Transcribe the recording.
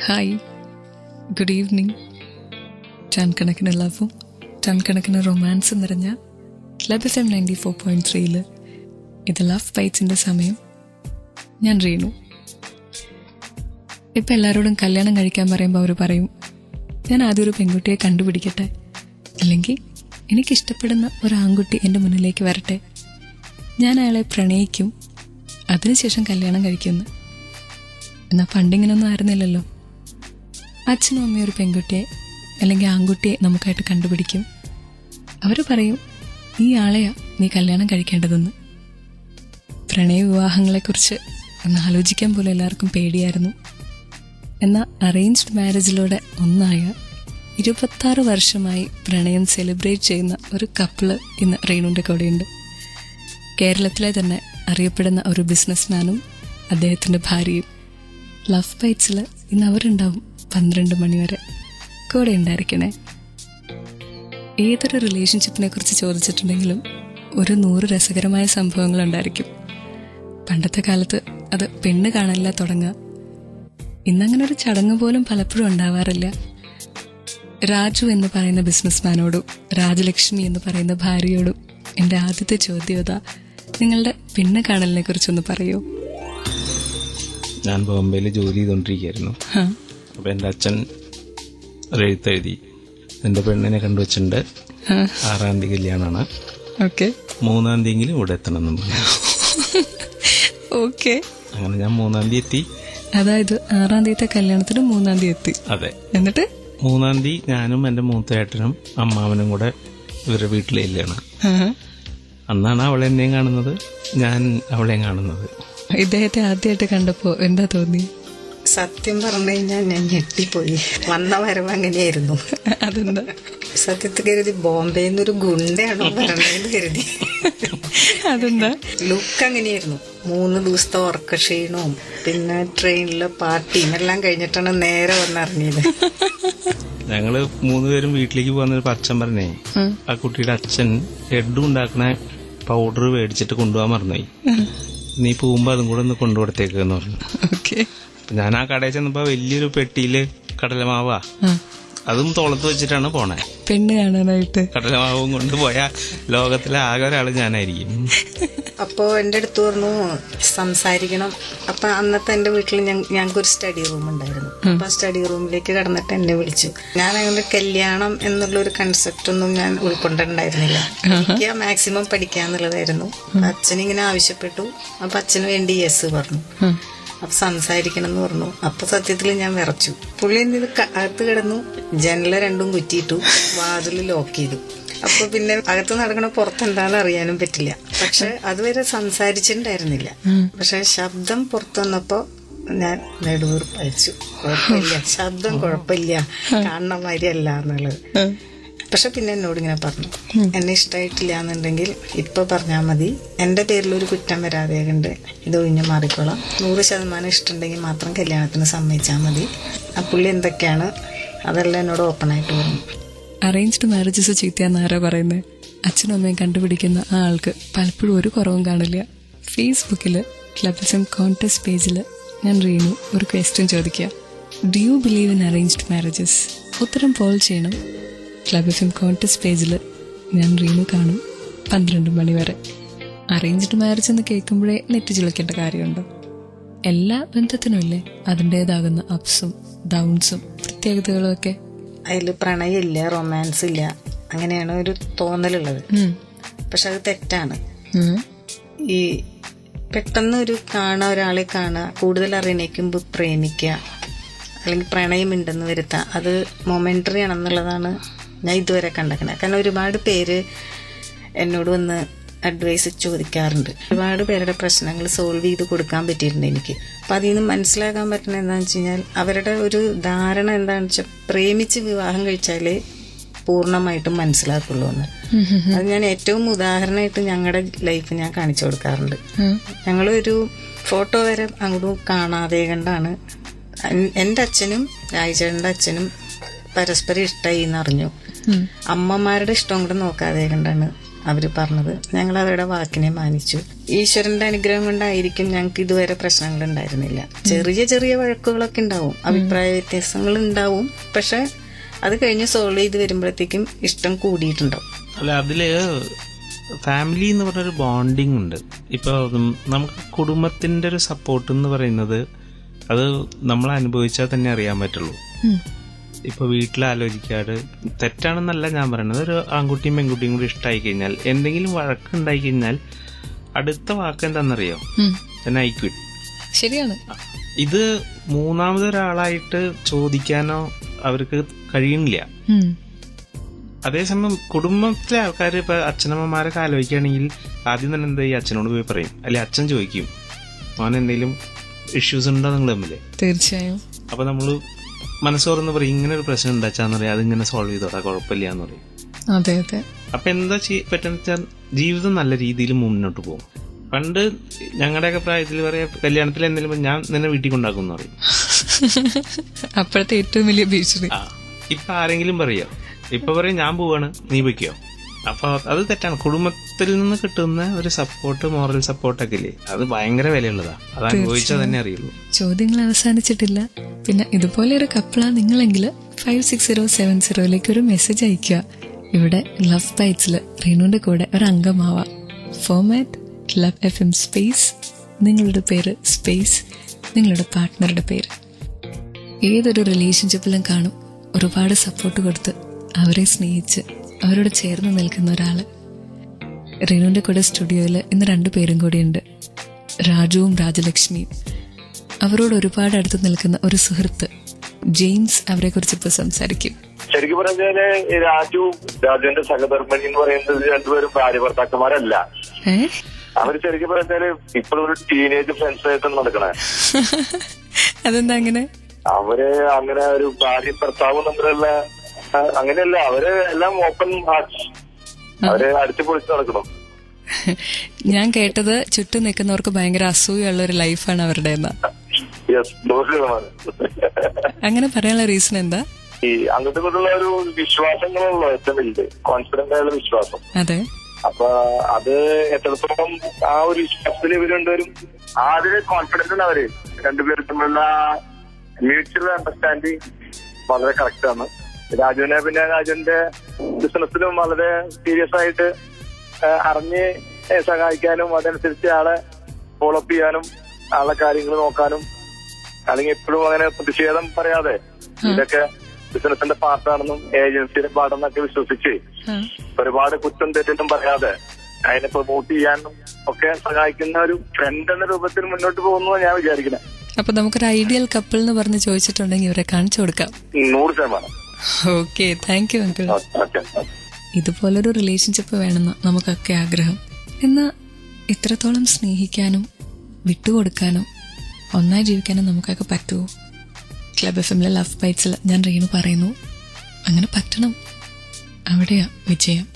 Hi, good evening. Ton കണക്കിന് ലവും ton കണക്കിന് romance നിറഞ്ഞ ക്ലബ് FM 94.3 ഇത് ലവ് ബൈറ്റ്സിൻ്റെ സമയം. ഞാൻ റീനു. ഇപ്പം എല്ലാവരോടും കല്യാണം കഴിക്കാൻ പറയുമ്പോൾ അവർ പറയും, ഞാൻ ആദ്യം ഒരു പെൺകുട്ടിയെ കണ്ടുപിടിക്കട്ടെ, അല്ലെങ്കിൽ എനിക്കിഷ്ടപ്പെടുന്ന ഒരു ആൺകുട്ടി എൻ്റെ മുന്നിലേക്ക് വരട്ടെ, ഞാൻ അയാളെ പ്രണയിക്കും, അതിനുശേഷം കല്യാണം കഴിക്കുമെന്ന്. എന്നാൽ പണ്ടിങ്ങനൊന്നും ആയിരുന്നില്ലല്ലോ. അച്ഛനും അമ്മയും ഒരു പെൺകുട്ടിയെ അല്ലെങ്കിൽ ആൺകുട്ടിയെ നമുക്കായിട്ട് കണ്ടുപിടിക്കും. അവർ പറയും, ഈ ആളെയാ നീ കല്യാണം കഴിക്കേണ്ടതെന്ന്. പ്രണയ വിവാഹങ്ങളെക്കുറിച്ച് ഒന്ന് ആലോചിക്കാൻ പോലും എല്ലാവർക്കും പേടിയായിരുന്നു. എന്നാൽ അറേഞ്ച്ഡ് മാരേജിലൂടെ ഒന്നായ 26 വർഷമായി പ്രണയം സെലിബ്രേറ്റ് ചെയ്യുന്ന ഒരു കപ്പിള് ഇന്ന് റീനുവിൻ്റെ കൂടെയുണ്ട്. കേരളത്തിലെ തന്നെ അറിയപ്പെടുന്ന ഒരു ബിസിനസ്മാനും അദ്ദേഹത്തിൻ്റെ ഭാര്യയും. ലവ് ബൈറ്റ്സിൽ ഇന്ന് അവരുണ്ടാവും 12 മണി വരെ. കൂടെ ഉണ്ടായിരിക്കണേ. ഏതൊരു റിലേഷൻഷിപ്പിനെ കുറിച്ച് ചോദിച്ചിട്ടുണ്ടെങ്കിലും ഒരു 100 രസകരമായ സംഭവങ്ങളുണ്ടായിരിക്കും. പണ്ടത്തെ കാലത്ത് അത് പെണ്ണ് കാണല്ല തുടങ്ങുക. ഇന്നങ്ങനെ ഒരു ചടങ്ങ് പോലും പലപ്പോഴും ഉണ്ടാവാറില്ല. രാജു എന്ന് പറയുന്ന ബിസിനസ്മാനോടും രാജലക്ഷ്മി എന്ന് പറയുന്ന ഭാര്യയോടും എൻ്റെ ആദ്യത്തെ ചോദ്യത, നിങ്ങളുടെ പെണ്ണ് കാണലിനെ കുറിച്ചൊന്ന് പറയൂ. ഞാൻ ബോംബെയിൽ ജോലി ചെയ്തുകൊണ്ടിരിക്കുകയായിരുന്നു. അപ്പം എൻ്റെ അച്ഛൻ ഒരു എഴുത്തെഴുതി, എൻ്റെ പെണ്ണിനെ കണ്ടുവച്ചിട്ടുണ്ട്, 6-ാം തീയതി കല്യാണമാണ്, 3-ാം തീയതിയെങ്കിലും ഇവിടെ എത്തണം എന്ന് പറഞ്ഞു. അങ്ങനെ ഞാൻ 3-ാം തീയതി എത്തി. അതായത് 6-ാം തീയതി കല്യാണത്തിന് 3-ാം തീയതി എത്തി. അതെ. എന്നിട്ട് 3-ാം തീയതി ഞാനും എൻ്റെ മൂത്തേട്ടനും അമ്മാവനും കൂടെ ഇവരുടെ വീട്ടിലേക്കാണ്. അന്നാണ് അവളെ എന്നെയും കാണുന്നത്, ഞാൻ അവളെയും കാണുന്നത്. ഇദ്ദേഹത്തെ ആദ്യമായിട്ട് കണ്ടപ്പോ എന്താ തോന്നി? സത്യം പറഞ്ഞു കഴിഞ്ഞാൽ ഞാൻ ഞെട്ടിപ്പോയി. വന്ന വരവ് അങ്ങനെയായിരുന്നു. അതെന്താ? സത്യത്തിൽ കരുതി ബോംബെന്നൊരു ഗുണ്ടയാണോ പറഞ്ഞതെന്ന് കരുതി. അതെന്താ? ലുക്ക് അങ്ങനെയായിരുന്നു. 3 ദിവസത്തെ ഉറക്കക്ഷീണവും പിന്നെ ട്രെയിനിലെ പാർട്ടിയും എല്ലാം കഴിഞ്ഞിട്ടാണ് നേരെ വന്നറിഞ്ഞത്. ഞങ്ങള് 3 പേരും വീട്ടിലേക്ക് പോകുന്നൊരു അച്ഛൻ പറഞ്ഞേ, ആ കുട്ടിയുടെ അച്ഛൻ ഹെഡ് ഉണ്ടാക്കണ പൗഡർ മേടിച്ചിട്ട് കൊണ്ടുപോകാൻ മറന്നുപോയി, നീ പോകുമ്പോ അതും കൂടെ ഒന്ന് കൊണ്ടുകൊടുത്തേക്കെന്ന് പറഞ്ഞു. ഞാൻ ആ കടയിൽ ചെന്നപ്പോ വലിയൊരു പെട്ടിയില് കടലമാവാ, അതും തോളത്ത് വെച്ചിട്ടാണ് പോണേ. പെണ്ണ് കാണാനായിട്ട് കടലമാവും കൊണ്ടുപോയ ലോകത്തിലെ ആകെ ഒരാള് ഞാനായിരിക്കും. അപ്പോ എന്റെ അടുത്ത് പറഞ്ഞു സംസാരിക്കണം. അപ്പൊ അന്നത്തെ എന്റെ വീട്ടിൽ ഞങ്ങൾക്കൊരു സ്റ്റഡി റൂം ഉണ്ടായിരുന്നു. അപ്പൊ സ്റ്റഡി റൂമിലേക്ക് കടന്നിട്ട് എന്നെ വിളിച്ചു. ഞാൻ അങ്ങനെ കല്യാണം എന്നുള്ള ഒരു കൺസെപ്റ്റ് ഒന്നും ഞാൻ ഉൾക്കൊണ്ടിട്ടുണ്ടായിരുന്നില്ല. എനിക്ക് മാക്സിമം പഠിക്കാന്നുള്ളതായിരുന്നു. അച്ഛനിങ്ങനെ ആവശ്യപ്പെട്ടു. അപ്പൊ അച്ഛന് വേണ്ടി യെസ് പറഞ്ഞു. അപ്പൊ സംസാരിക്കണം എന്ന് പറഞ്ഞു. അപ്പൊ സത്യത്തിൽ ഞാൻ വിറച്ചു. പുള്ളി ഇത് അകത്ത് കിടന്നു, ജനല 2 കുറ്റിയിട്ടു, വാതിൽ ലോക്ക് ചെയ്തു. അപ്പൊ പിന്നെ അകത്ത് നടക്കണ പുറത്തെന്താന്ന് അറിയാനും പറ്റില്ല. പക്ഷെ അതുവരെ സംസാരിച്ചിട്ടുണ്ടായിരുന്നില്ല. പക്ഷെ ശബ്ദം പുറത്തു വന്നപ്പോ ഞാൻ നെടുവീർപ്പ് അയച്ചു. കുഴപ്പമില്ല, ശബ്ദം കുഴപ്പമില്ല, കാണുന്ന മാതിരിയല്ല എന്നുള്ളത്. പക്ഷെ പിന്നെ എന്നോട് ഇങ്ങനെ പറഞ്ഞു, എന്നെ ഇഷ്ടമായിട്ടില്ല എന്നുണ്ടെങ്കിൽ ഇപ്പൊ പറഞ്ഞാൽ മതി, എന്റെ പേരിലൊരു കുറ്റം വരാതെയുണ്ട്, ഇത് ഒഴിഞ്ഞു മാറിക്കോളാം, 100% ഇഷ്ടമുണ്ടെങ്കിൽ മാത്രം കല്യാണത്തിന് സമ്മതിച്ചാൽ മതി. ആ പുള്ളി എന്തൊക്കെയാണ് അതെല്ലാം എന്നോട് ഓപ്പണായിട്ട് പറഞ്ഞു. അറേഞ്ച്ഡ് മാരേജസ് ചീത്തയാന്ന് ആരാ പറയുന്നത്? അച്ഛനും അമ്മയും കണ്ടുപിടിക്കുന്ന ആ ആൾക്ക് പലപ്പോഴും ഒരു കുറവും കാണില്ല. ഫേസ്ബുക്കിൽ ക്ലബ് FM കോൺടെസ്റ്റ് പേജിൽ ഞാൻ റീനു ഒരു ക്വസ്റ്റ്യൻ ചോദിക്കുക, do you believe in arranged marriages? ഉത്തരം പോൾ ചെയ്യണം. ക്ലബ് FM കോൺടെസ്റ്റ് പേജിൽ ഞാൻ റീനു കാണും 12 മണി വരെ. അറേഞ്ച്ഡ് മാരേജ് എന്ന് കേൾക്കുമ്പോഴേ നെറ്റ് ചിളിക്കേണ്ട കാര്യമുണ്ടോ? എല്ലാ ബന്ധത്തിനും ഇല്ലേ അതിൻ്റെതാകുന്ന അപ്സും ഡൗൺസും പ്രത്യേകതകളും ഒക്കെ. അതിൽ പ്രണയമില്ല, റൊമാൻസ് ഇല്ല, അങ്ങനെയാണ് ഒരു തോന്നലുള്ളത്. പക്ഷെ അത് തെറ്റാണ്. ഈ പെട്ടെന്ന് ഒരാളെ കാണുക, കൂടുതൽ അറിയണേക്കുമ്പോൾ പ്രേമിക്കുക, അല്ലെങ്കിൽ പ്രണയമുണ്ടെന്ന് വരുത്താം, അത് മൊമെന്ററി ആണെന്നുള്ളതാണ് ഞാൻ ഇതുവരെ കണ്ടേക്കണേ. കാരണം ഒരുപാട് പേര് എന്നോട് വന്ന് അഡ്വൈസ് ചോദിക്കാറുണ്ട്. ഒരുപാട് പേരുടെ പ്രശ്നങ്ങൾ സോൾവ് ചെയ്ത് കൊടുക്കാൻ പറ്റിയിട്ടുണ്ട് എനിക്ക്. അപ്പം അതിൽ നിന്ന് മനസ്സിലാക്കാൻ പറ്റുന്നത് എന്താണെന്ന് വെച്ച് കഴിഞ്ഞാൽ അവരുടെ ഒരു ധാരണ എന്താണെന്ന് വെച്ചാൽ പ്രേമിച്ച് വിവാഹം കഴിച്ചാലേ പൂർണ്ണമായിട്ടും മനസ്സിലാക്കുള്ളൂ എന്ന്. അത് ഞാൻ ഏറ്റവും ഉദാഹരണമായിട്ട് ഞങ്ങളുടെ ലൈഫ് ഞാൻ കാണിച്ചു കൊടുക്കാറുണ്ട്. ഞങ്ങളൊരു ഫോട്ടോ വരെ അങ്ങോട്ടും കാണാതെ കണ്ടാണ് എൻ്റെ അച്ഛനും രാജേട്ടൻ്റെ അച്ഛനും പരസ്പരം ഇഷ്ടമായി എന്നറിഞ്ഞു. അമ്മമാരുടെ ഇഷ്ടം കൂടെ നോക്കാതെ കണ്ടാണ് അവര് പറഞ്ഞത്. ഞങ്ങൾ അവരുടെ വാക്കിനെ മാനിച്ചു. ഈശ്വരന്റെ അനുഗ്രഹം കൊണ്ടായിരിക്കും ഞങ്ങൾക്ക് ഇതുവരെ പ്രശ്നങ്ങൾ ഉണ്ടായിരുന്നില്ല. ചെറിയ ചെറിയ വഴക്കുകളൊക്കെ ഉണ്ടാവും, അഭിപ്രായ വ്യത്യാസങ്ങൾ ഉണ്ടാവും. പക്ഷെ അത് കഴിഞ്ഞ് സോൾവ് ചെയ്ത് വരുമ്പോഴത്തേക്കും ഇഷ്ടം കൂടിയിട്ടുണ്ടാവും. അല്ല, അതില് ഫാമിലി എന്ന് പറഞ്ഞൊരു ബോണ്ടിങ് ഉണ്ട്. ഇപ്പൊ നമുക്ക് കുടുംബത്തിന്റെ ഒരു സപ്പോർട്ട് എന്ന് പറയുന്നത് അത് നമ്മൾ അനുഭവിച്ചാൽ തന്നെ അറിയാൻ പറ്റുള്ളൂ. ഇപ്പൊ വീട്ടിലാലോചിക്കാട് തെറ്റാണെന്നല്ല ഞാൻ പറയുന്നത്. ഒരു ആൺകുട്ടിയും പെൺകുട്ടിയും കൂടി ഇഷ്ടമായി കഴിഞ്ഞാൽ, എന്തെങ്കിലും വഴക്കുണ്ടായി കഴിഞ്ഞാൽ അടുത്ത വാക്ക് എന്താണെന്നറിയോ? I quit. ശരിയാണ്. ഇത് മൂന്നാമതൊരാളായിട്ട് ചോദിക്കാനോ അവർക്ക് കഴിയുന്നില്ല. അതേസമയം കുടുംബത്തിലെ ആൾക്കാർ ഇപ്പൊ അച്ഛനമ്മമാരൊക്കെ ആലോചിക്കുകയാണെങ്കിൽ ആദ്യം തന്നെ എന്താ ഈ അച്ഛനോട് പോയി പറയും, അല്ലെ അച്ഛൻ ചോദിക്കും അവൻ എന്തെങ്കിലും ഇഷ്യൂസ് ഉണ്ടോ നിങ്ങൾ തമ്മില്. തീർച്ചയായും. അപ്പൊ നമ്മള് മനസ്സ് തുറന്ന് പറയും, ഇങ്ങനെ ഒരു പ്രശ്നം ഉണ്ടാച്ചാന്ന് പറയാം, അതിങ്ങനെ സോൾവ് ചെയ്തോടാ, കുഴപ്പമില്ല എന്ന് പറയും. അതെ അതെ. അപ്പൊ എന്താ പറ്റുന്ന വെച്ചാൽ ജീവിതം നല്ല രീതിയിൽ മുന്നോട്ട് പോകും. പണ്ട് ഞങ്ങളുടെയൊക്കെ പ്രായത്തിൽ പറയാ, കല്യാണത്തിൽ എന്തെങ്കിലും ഞാൻ നിന്നെ വീട്ടിൽ കൊണ്ടാക്കും എന്ന് പറയും. അപ്പോഴത്തെ ഏറ്റവും വലിയ ഭീഷണി. ഇപ്പൊ ആരെങ്കിലും പറയോ? ഇപ്പൊ പറയും ഞാൻ പോവാണ്, നീ പൊയ്ക്കോ. അപ്പൊ അത് തെറ്റാണ്. കുടുംബത്തിൽ നിന്ന് കിട്ടുന്ന ഒരു സപ്പോർട്ട്, മോറൽ സപ്പോർട്ടൊക്കെ ഇല്ലേ, അത് ഭയങ്കര വിലയുള്ളതാ. അത് അനുഭവിച്ചാൽ തന്നെ അറിയുള്ളൂ. ചോദ്യങ്ങൾ അവസാനിച്ചിട്ടില്ല. പിന്നെ ഇതുപോലെ ഒരു കപ്പിളാ നിങ്ങളെങ്കിൽ 56070 ഒരു മെസ്സേജ് അയക്കുക. ഇവിടെ ലവ് ബൈറ്റ്സിൽ റീനുവിന്റെ കൂടെ ഒരു അംഗമാവാം. ഫോമാറ്റ് ലവ് FM സ്പേസ്, നിങ്ങളുടെ പേര് സ്പേസ്, നിങ്ങളുടെ പാർട്ട്ണറുടെ പേര്. ഏതൊരു റിലേഷൻഷിപ്പിലും കാണും ഒരുപാട് സപ്പോർട്ട് കൊടുത്ത് അവരെ സ്നേഹിച്ച് അവരോട് ചേർന്ന് നിൽക്കുന്ന ഒരാള്. റീനുവിന്റെ കൂടെ സ്റ്റുഡിയോയിൽ ഇന്ന് 2 പേരും കൂടിയുണ്ട്, രാജുവും രാജലക്ഷ്മിയും. അവരോട് ഒരുപാട് അടുത്ത് നിൽക്കുന്ന ഒരു സുഹൃത്ത് ജെയിംസ് അവരെ കുറിച്ച് ഇപ്പൊ സംസാരിക്കും. ശരിക്കും പറഞ്ഞാല് രാജുവിന്റെ സഹധർമ്മിണി എന്ന് പറയുന്നത് 2 പേരും ഭാര്യ ഭർത്താക്കന്മാരല്ല. അവര് ശരിക്കും പറഞ്ഞാല് ഇപ്പോഴും ഒരു ടീനേജ് ഫ്രണ്ട്സ് ആയിട്ട് നടക്കണേ. അതെന്താ അങ്ങനെ? അവര് അങ്ങനെ ഒരു ഭാര്യ ഭർത്താവും തമ്മിലുള്ള അങ്ങനെയല്ല, അവര് എല്ലാം ഓപ്പൺ ഹാർട്ട്സ്, അവര് അടിച്ചു പൊളിച്ച് നടക്കണം. ഞാൻ കേട്ടത് ചുറ്റും നിൽക്കുന്നവർക്ക് ഭയങ്കര അസൂയുള്ള ഒരു ലൈഫാണ് അവരുടെ. അങ്ങനെ പറയാനുള്ള റീസൺ എന്താ? ഈ അങ്ങോട്ടും ഇങ്ങോട്ടുള്ള ഒരു വിശ്വാസങ്ങളുള്ള ഏറ്റവും വലുത്, കോൺഫിഡന്റ് ആയുള്ള വിശ്വാസം. അതെ. അപ്പൊ അത് എത്രത്തോളം ആ ഒരു വിശ്വാസത്തിൽ ഇവർ രണ്ടുപേരും ആദ്യം കോൺഫിഡന്റ് ആണ്. അവര് രണ്ടുപേരും തമ്മിലുള്ള മ്യൂച്വൽ അണ്ടർസ്റ്റാൻഡിങ് വളരെ കറക്റ്റ് ആണ്. രാജുവിനെ പിന്നെ രാജുവിന്റെ ബിസിനസ്സിലും വളരെ സീരിയസ് ആയിട്ട് അറിഞ്ഞ് സഹായിക്കാനും അതനുസരിച്ച് ആളെ ഫോളോ അപ്പ് ചെയ്യാനും ആളെ കാര്യങ്ങൾ നോക്കാനും, അല്ലെങ്കിൽ എപ്പോഴും അങ്ങനെ പ്രതിഷേധം പറയാതെ ഇതൊക്കെ ബിസിനസിന്റെ പാർട്ടാണെന്നും ഏജൻസിയുടെ പാർട്ടെന്നൊക്കെ വിശ്വസിച്ച് ഒരുപാട് കുറ്റം തെറ്റും പറയാതെ അതിനെ പ്രൊമോട്ട് ചെയ്യാനും ഒക്കെ സഹായിക്കുന്ന ഒരു ഫ്രണ്ട് എന്ന രൂപത്തിൽ മുന്നോട്ട് പോകുന്നു ഞാൻ വിചാരിക്കുന്നത്. അപ്പൊ നമുക്കൊരു ഐഡിയൽ കപ്പിൾ എന്ന് പറഞ്ഞ് ചോദിച്ചിട്ടുണ്ടെങ്കിൽ ഇവരെ കാണിച്ചു കൊടുക്കാം. 100%. Okay, thank you uncle. ഇതുപോലൊരു റിലേഷൻഷിപ്പ് വേണമെന്ന് നമുക്കൊക്കെ ആഗ്രഹം. എന്നാൽ ഇത്രത്തോളം സ്നേഹിക്കാനും വിട്ടുകൊടുക്കാനും ഒന്നായി ജീവിക്കാനും നമുക്കൊക്കെ പറ്റുമോ? ക്ലബ് FM ലവ് ബൈറ്റ്സിൽ ഞാൻ റീനു പറയുന്നു, അങ്ങനെ പറ്റണം. അവിടെയാ വിജയം.